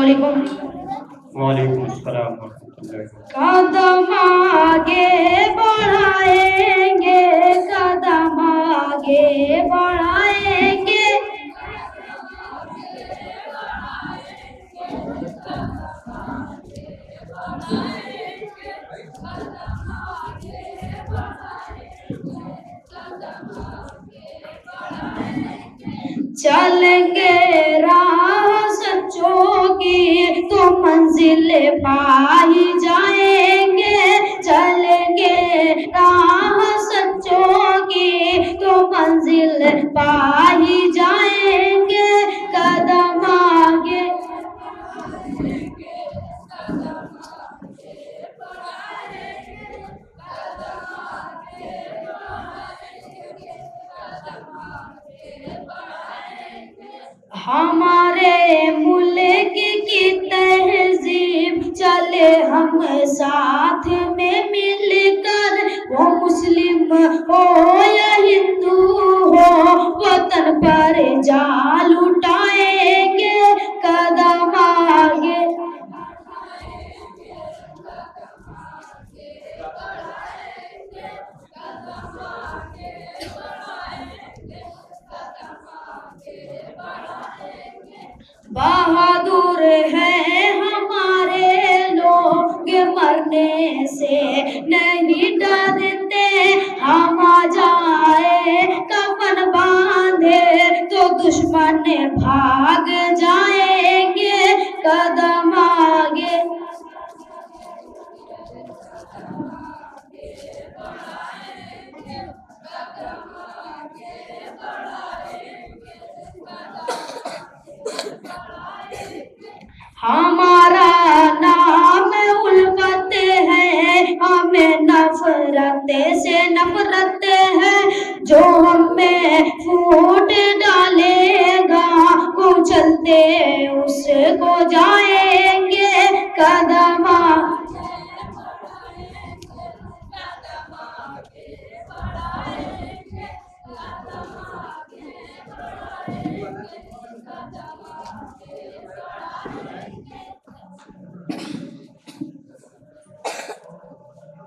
वालेकुम। वालेकुम अस्सलाम वरहमतुल्लाहि कदम आगे बढ़ाएंगे, कदम आगे बढ़ाएंगे। चलेंगे राह सच्चों की तो मंजिल पा ही जाएंगे। चलेंगे राह सच्चों की तो मंजिल पा ही जाएंगे। कदम आगे हमारे मुल्क की तहजीब चले हम साथ में मिलकर। वो मुस्लिम हो या हिंदू हो, वतन पर जान उठाएंगे। कदम आगे बहादुर हैं हमारे लोग, मरने से नहीं डरते। हम आ जाए कफन बांधे तो दुश्मन भाग जाएंगे। कदम आगे हमारा नाम उल्फत है, हमें नफरत से नफरत है। जो हमें फूट डालेगा कुचलते उसको जाए।